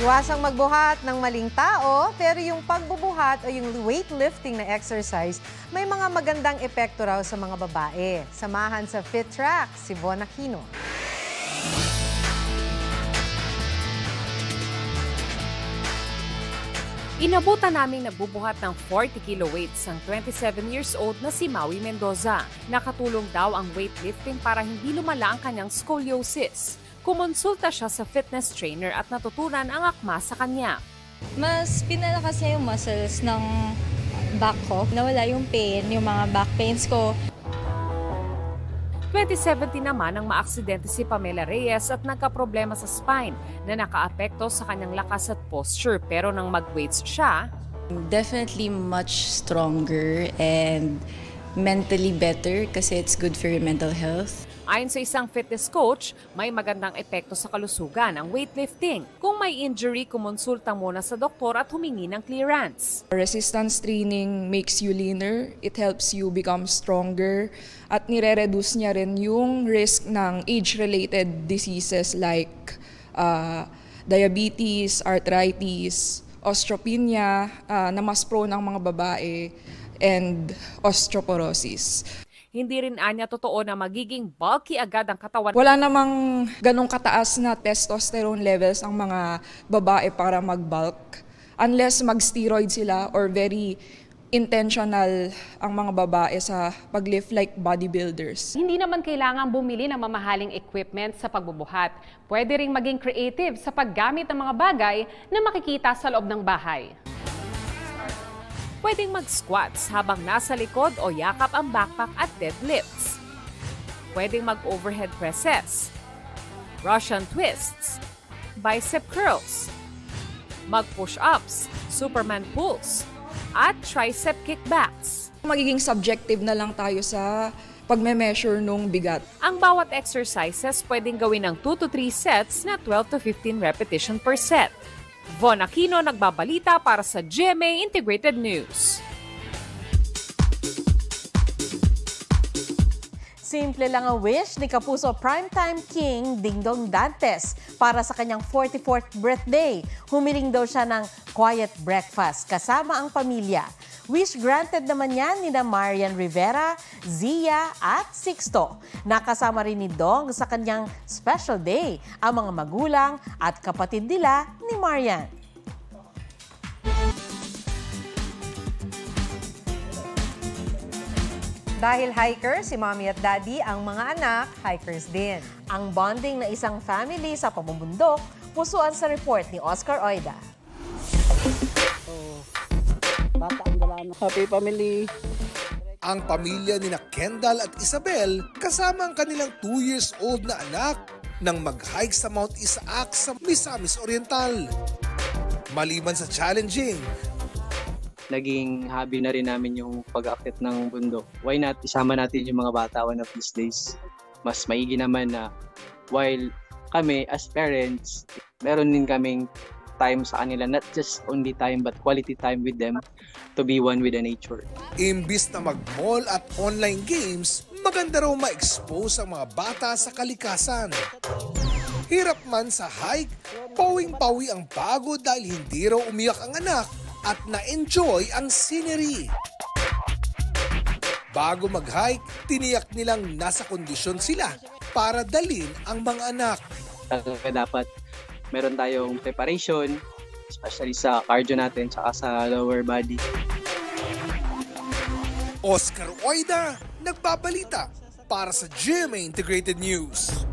Iwasang magbuhat ng maling tao, pero yung pagbubuhat o yung weightlifting na exercise, may mga magandang epekto raw sa mga babae. Samahan sa Fit Track, si Von Aquino. Inabutan naming nagbubuhat ng 40 kilo weights ang 27 years old na si Maui Mendoza. Nakatulong daw ang weightlifting para hindi lumala ang kanyang scoliosis. Kumonsulta siya sa fitness trainer at natutunan ang akma sa kanya. Mas pinalakas niya yung muscles ng back ko. Nawala yung pain, yung mga back pains ko. 2017 naman ang maaksidente si Pamela Reyes at nagkaproblema sa spine na nakaapekto sa kanyang lakas at posture. Pero nang mag-weights siya, definitely much stronger and mentally better kasi it's good for your mental health. Ayon sa isang fitness coach, may magandang epekto sa kalusugan ang weightlifting. Kung may injury, kumonsulta muna sa doktor at humingi ng clearance. Resistance training makes you leaner, it helps you become stronger, at nire-reduce niya rin yung risk ng age-related diseases like diabetes, arthritis, osteopenia, na mas prone ang mga babae, and osteoporosis. Hindi rin anya totoo na magiging bulky agad ang katawan. Wala namang ganong kataas na testosterone levels ang mga babae para mag-bulk unless mag-steroid sila or very intentional ang mga babae sa pag-lift like bodybuilders. Hindi naman kailangang bumili ng mamahaling equipment sa pagbubuhat. Pwede ring maging creative sa paggamit ng mga bagay na makikita sa loob ng bahay. Pwedeng mag-squats habang nasa likod o yakap ang backpack at deadlifts. Pwedeng mag-overhead presses, Russian twists, bicep curls, mag-push-ups, Superman pulls, at tricep kickbacks. Magiging subjective na lang tayo sa pagme-measure nung bigat. Ang bawat exercises pwedeng gawin ng 2 to 3 sets na 12 to 15 repetition per set. Von Aquino nagbabalita para sa GMA Integrated News. Simple lang ang wish ni Kapuso Primetime King Dingdong Dantes para sa kanyang 44th birthday. Humiling daw siya ng quiet breakfast kasama ang pamilya. Wish granted naman yan ni Marian Rivera, Zia at Sixto. Nakasama rin ni Dong sa kanyang special day ang mga magulang at kapatid nila ni Marian. Dahil hiker si mommy at daddy, ang mga anak, hikers din. Ang bonding na isang family sa pamumundok, pusuan sa report ni Oscar Oida. Happy family! Ang pamilya ni Kendall at Isabel kasama ang kanilang 2 years old na anak nang mag-hike sa Mount Isaac sa Misamis Oriental. Maliban sa challenging, naging hobby na rin namin yung pag-aakyat ng bundok. Why not isama natin yung mga bata one of these days? Mas maigi naman na while kami as parents, meron din kaming time sa kanila, not just only time but quality time with them to be one with the nature. Imbis na mag-mall at online games, maganda raw ma-expose ang mga bata sa kalikasan. Hirap man sa hike, pawing-pawi ang pagod dahil hindi raw umiyak ang anak at na-enjoy ang scenery. Bago mag-hike, tiniyak nilang nasa kondisyon sila para dalhin ang mga anak. Dapat meron tayong preparation, especially sa cardio natin at sa lower body. Oscar Oida, nagbabalita para sa GMA Integrated News.